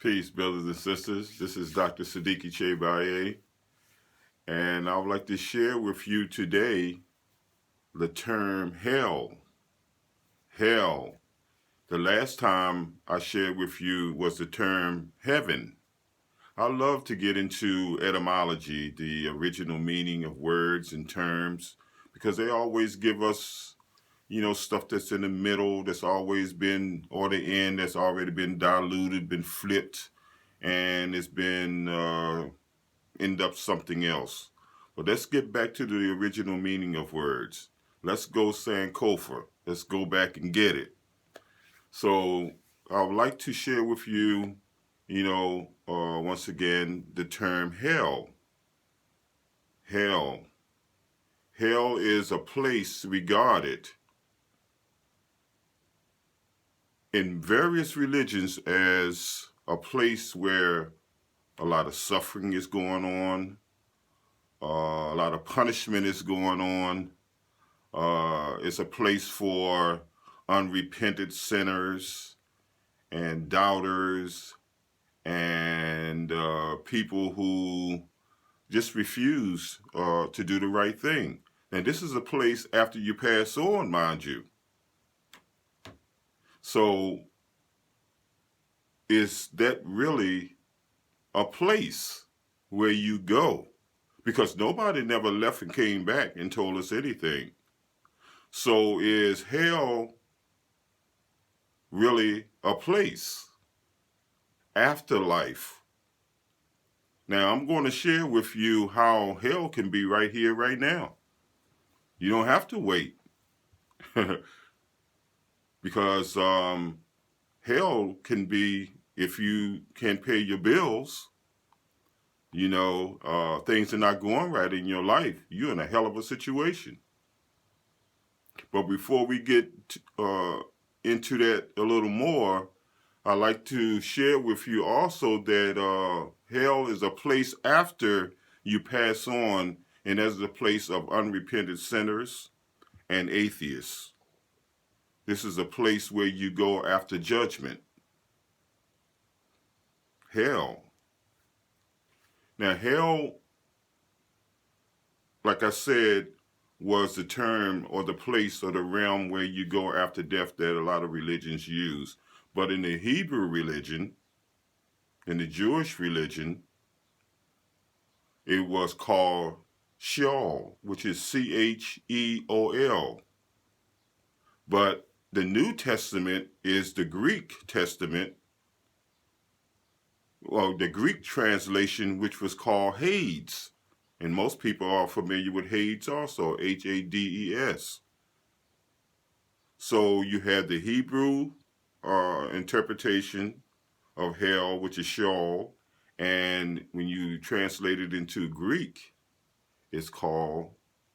Peace, brothers and sisters. This is Dr. Siddiqui Chebaye, and I would like to share with you today the term hell. Hell. The last time I shared with you was the term heaven. I love to get into etymology, the original meaning of words and terms, because they always give us, stuff that's in the middle, that's always been, or the end that's already been diluted, been flipped, and it's been end up something else. But let's get back to the original meaning of words. Let's go Sankofa. Let's go back and get it. So I would like to share with you, once again, the term hell. Hell. Hell is a place regarded in various religions as a place where a lot of suffering is going on, a lot of punishment is going on. It's a place for unrepentant sinners and doubters and people who just refuse to do the right thing. And this is a place after you pass on, mind you. So is that really a place where you go? Because nobody never left and came back and told us anything. So is hell really a place? Afterlife. Now I'm going to share with you how hell can be right here, right now. You don't have to wait. Because hell can be, if you can't pay your bills, things are not going right in your life, you're in a hell of a situation. But before we get into that a little more, I'd like to share with you also that hell is a place after you pass on, and that's a place of unrepentant sinners and atheists. This is a place where you go after judgment. Hell. Now, hell, like I said, was the term or the place or the realm where you go after death that a lot of religions use. But in the Hebrew religion, in the Jewish religion, it was called sheol, which is Cheol. But the New Testament is the Greek Testament, well, the Greek translation, which was called Hades. And most people are familiar with Hades also, Hades. So you have the Hebrew interpretation of hell, which is sheol, and when you translate it into Greek, it's called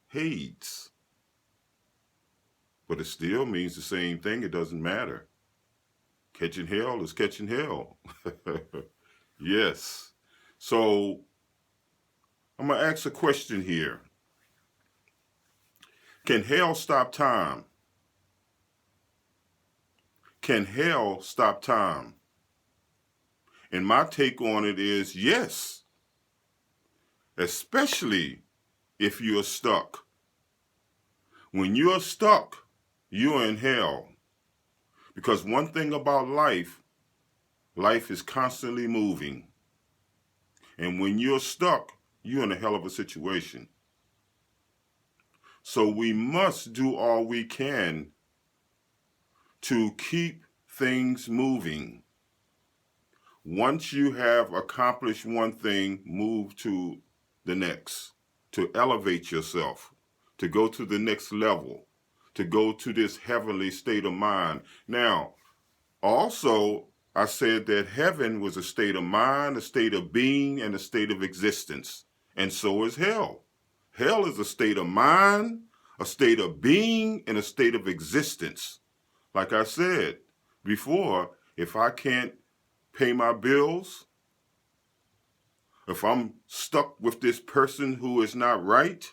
Hades. But it still means the same thing. It doesn't matter. Catching hell is catching hell. Yes. So I'm going to ask a question here. Can hell stop time? Can hell stop time? And my take on it is yes, especially if you're stuck. When you're stuck, you're in hell. Because one thing about life is constantly moving. And when you're stuck, you're in a hell of a situation. So we must do all we can to keep things moving. Once you have accomplished one thing, move to the next, to elevate yourself, to go to the next level, to go to this heavenly state of mind. Now, also, I said that heaven was a state of mind, a state of being, and a state of existence. And so is hell. Hell is a state of mind, a state of being, and a state of existence. Like I said before, if I can't pay my bills, if I'm stuck with this person who is not right,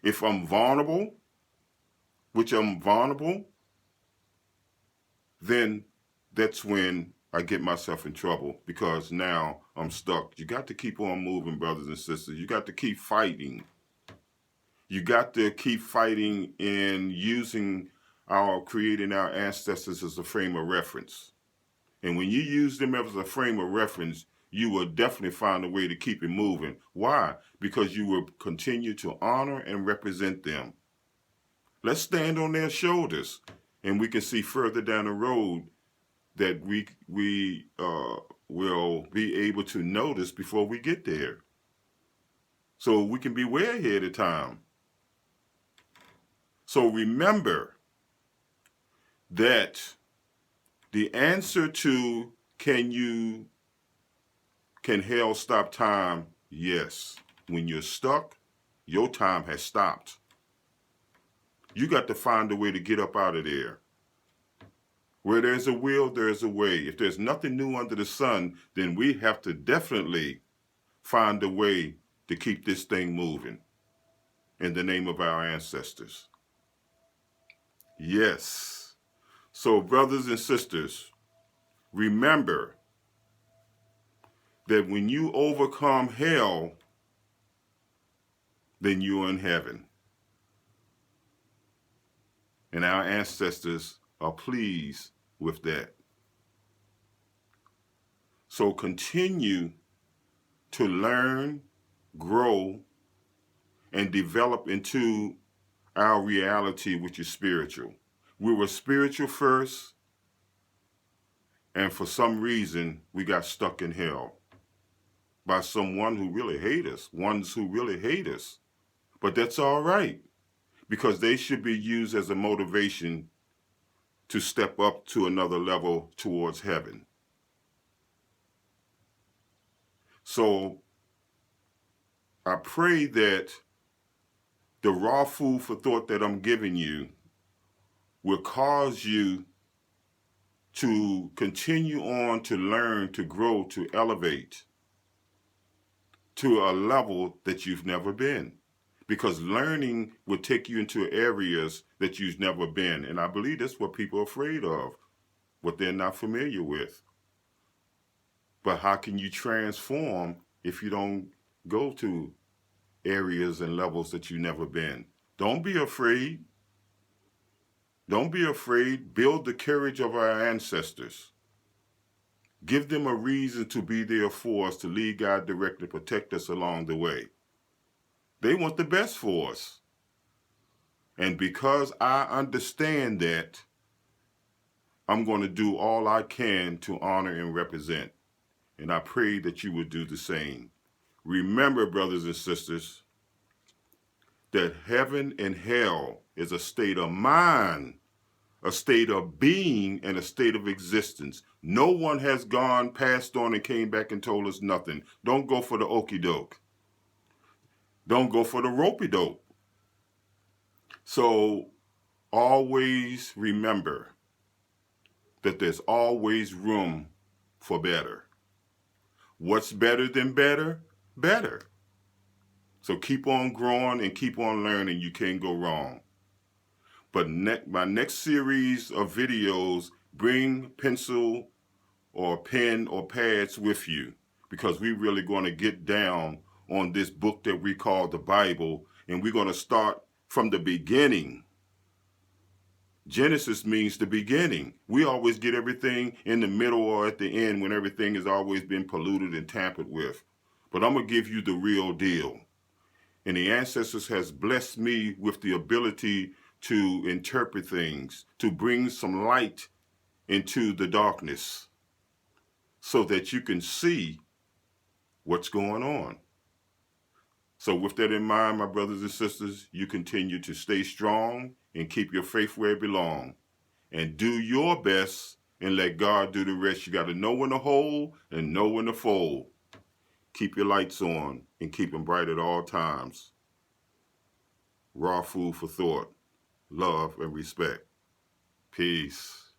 if I'm vulnerable, which I'm vulnerable, then that's when I get myself in trouble, because now I'm stuck. You got to keep on moving, brothers and sisters. You got to keep fighting. You got to keep fighting and creating our ancestors as a frame of reference. And when you use them as a frame of reference, you will definitely find a way to keep it moving. Why? Because you will continue to honor and represent them. Let's stand on their shoulders, and we can see further down the road that we will be able to notice before we get there. So we can be way ahead of time. So remember that the answer to can hell stop time? Yes. When you're stuck, your time has stopped. You got to find a way to get up out of there. Where there's a will, there's a way. If there's nothing new under the sun, then we have to definitely find a way to keep this thing moving in the name of our ancestors. Yes. So, brothers and sisters, remember that when you overcome hell, then you're in heaven. And our ancestors are pleased with that. So continue to learn, grow, and develop into our reality, which is spiritual. We were spiritual first, and for some reason, we got stuck in hell by someone who really hate us, ones who really hate us. But that's all right, because they should be used as a motivation to step up to another level towards heaven. So I pray that the raw food for thought that I'm giving you will cause you to continue on to learn, to grow, to elevate to a level that you've never been. Because learning will take you into areas that you've never been. And I believe that's what people are afraid of, what they're not familiar with. But how can you transform if you don't go to areas and levels that you've never been? Don't be afraid. Don't be afraid. Build the courage of our ancestors. Give them a reason to be there for us, to lead, guide, direct, and protect us along the way. They want the best for us. And because I understand that, I'm going to do all I can to honor and represent. And I pray that you would do the same. Remember, brothers and sisters, that heaven and hell is a state of mind, a state of being, and a state of existence. No one has gone, passed on, and came back and told us nothing. Don't go for the okie doke. Don't go for the ropey dope. So always remember that there's always room for better. What's better than better? Better. So keep on growing and keep on learning. You can't go wrong. But my next series of videos, bring pencil or pen or pads with you, because we're really going to get down on this book that we call the Bible, and we're going to start from the beginning. Genesis means the beginning. We always get everything in the middle or at the end when everything has always been polluted and tampered with. But I'm going to give you the real deal. And the ancestors has blessed me with the ability to interpret things, to bring some light into the darkness so that you can see what's going on. So with that in mind, my brothers and sisters, you continue to stay strong and keep your faith where it belongs. And do your best and let God do the rest. You got to know when to hold and know when to fold. Keep your lights on and keep them bright at all times. Raw food for thought, love, and respect. Peace.